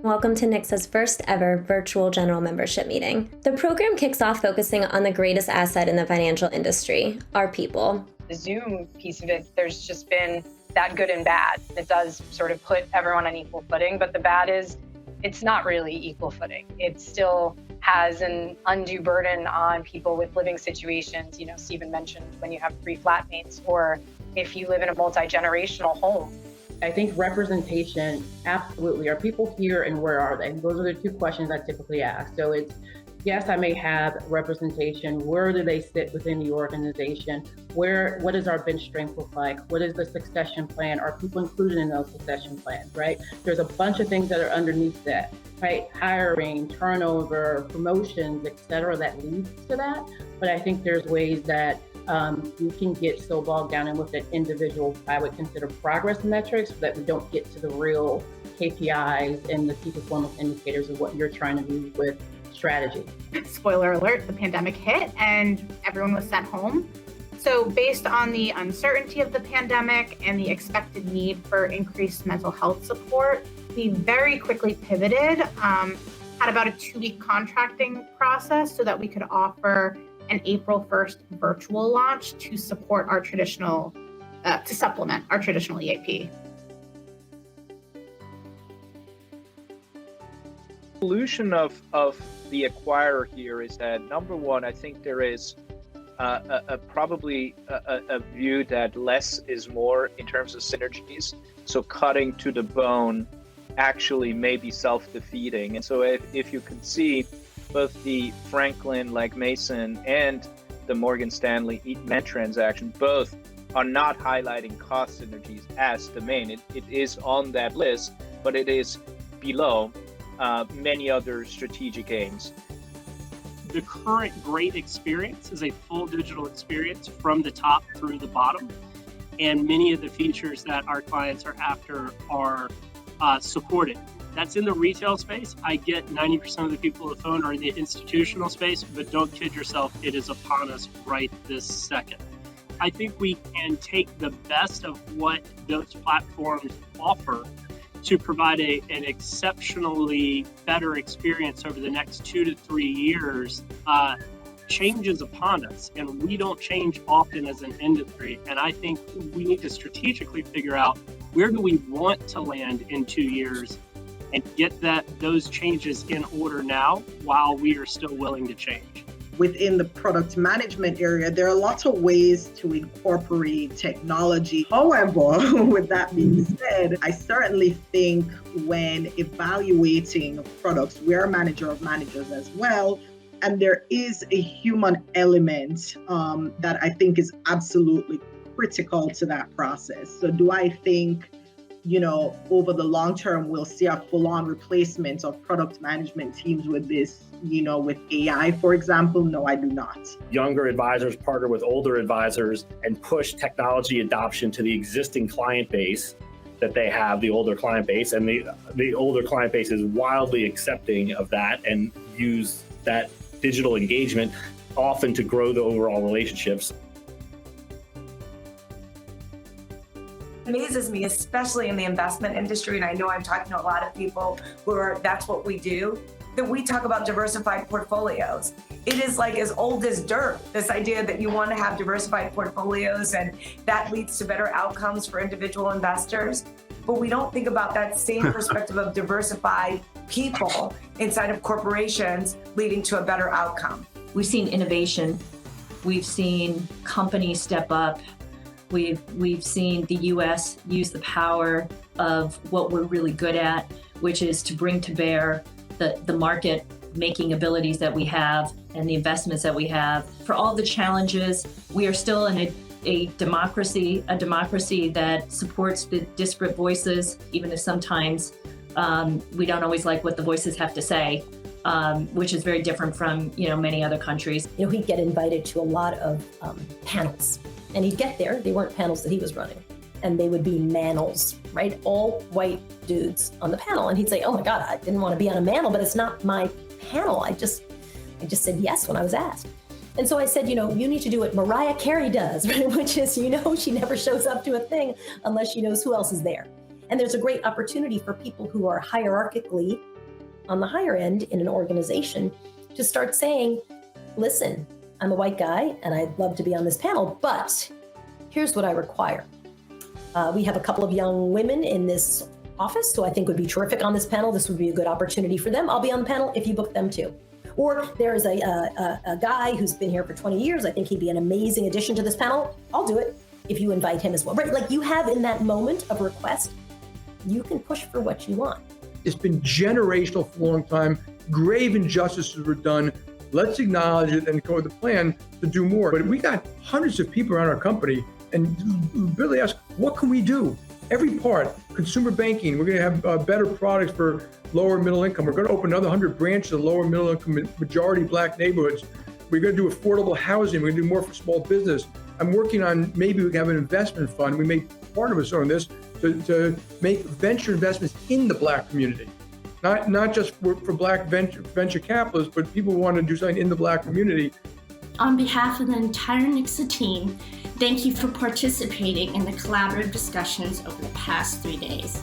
Welcome to Nicsa's first ever virtual general membership meeting. The program kicks off focusing on the greatest asset in the financial industry, our people. The Zoom piece of it, there's just been that good and bad. It does sort of put everyone on equal footing, but the bad is it's not really equal footing. It still has an undue burden on people with living situations. You know, Stephen mentioned when you have 3 flatmates or if you live in a multi-generational home. I think representation, absolutely. Are people here and where are they? Those are the 2 questions I typically ask. So it's, yes, I may have representation. Where do they sit within the organization? What does our bench strength look like? What is the succession plan? Are people included in those succession plans, right? There's a bunch of things that are underneath that, right? Hiring, turnover, promotions, et cetera, that leads to that. But I think there's ways that we can get so bogged down and look at individual, I would consider progress metrics, so that we don't get to the real KPIs and the key performance indicators of what you're trying to do with strategy. Spoiler alert, the pandemic hit and everyone was sent home. So based on the uncertainty of the pandemic and the expected need for increased mental health support, we very quickly pivoted, had about a 2-week contracting process so that we could offer an April 1st virtual launch to support our traditional, to supplement our traditional EAP. The solution of the acquirer here is that, number one, I think there is probably a view that less is more in terms of synergies. So cutting to the bone actually may be self-defeating. And so if you can see both the Franklin, like Mason, and the Morgan Stanley Eat Met transaction, both are not highlighting cost synergies as the main. It is on that list, but it is below many other strategic aims. The current great experience is a full digital experience from the top through the bottom. And many of the features that our clients are after are supported. That's in the retail space. I get 90% of the people on the phone are in the institutional space, but don't kid yourself, it is upon us right this second. I think we can take the best of what those platforms offer to provide an exceptionally better experience over the next 2 to 3 years. Change is upon us, and we don't change often as an industry. And I think we need to strategically figure out, where do we want to land in 2 years, and get those changes in order now while we are still willing to change. Within the product management area, there are lots of ways to incorporate technology. However, with that being said, I certainly think when evaluating products, we're a manager of managers as well. And there is a human element that I think is absolutely critical to that process. So do I think, over the long term, we'll see a full-on replacement of product management teams with this, with AI, for example? No, I do not. Younger advisors partner with older advisors and push technology adoption to the existing client base that they have, the older client base, and the older client base is wildly accepting of that and use that digital engagement often to grow the overall relationships. Amazes me, especially in the investment industry, and I know I'm talking to a lot of people that's what we do, that we talk about diversified portfolios. It is like as old as dirt, this idea that you want to have diversified portfolios and that leads to better outcomes for individual investors. But we don't think about that same perspective of diversified people inside of corporations leading to a better outcome. We've seen innovation. We've seen companies step up. We've seen the U.S. use the power of what we're really good at, which is to bring to bear the market making abilities that we have and the investments that we have. For all the challenges, we are still in a democracy that supports the disparate voices, even if sometimes we don't always like what the voices have to say, which is very different from many other countries. He'd get invited to a lot of panels. And he'd get there, they weren't panels that he was running, and they would be manels, right? All white dudes on the panel. And he'd say, oh my God, I didn't want to be on a manel, but it's not my panel. I just said yes when I was asked. And so I said, you need to do what Mariah Carey does, right? Which is, she never shows up to a thing unless she knows who else is there. And there's a great opportunity for people who are hierarchically on the higher end in an organization to start saying, listen, I'm a white guy and I'd love to be on this panel, but here's what I require. We have a couple of young women in this office who I think would be terrific on this panel. This would be a good opportunity for them. I'll be on the panel if you book them too. Or there's a guy who's been here for 20 years. I think he'd be an amazing addition to this panel. I'll do it if you invite him as well. Right? Like you have in that moment of request, you can push for what you want. It's been generational for a long time. Grave injustices were done. Let's acknowledge it and go with the plan to do more. But we got hundreds of people around our company and really ask, what can we do? Every part, consumer banking, we're going to have better products for lower middle income. We're going to open another 100 branches in lower middle income, majority Black neighborhoods. We're going to do affordable housing. We're going to do more for small business. I'm working on maybe we can have an investment fund. We may partner with someone on this to make venture investments in the Black community. Not just for Black venture capitalists, but people who want to do something in the Black community. On behalf of the entire Nicsa team, thank you for participating in the collaborative discussions over the past 3 days.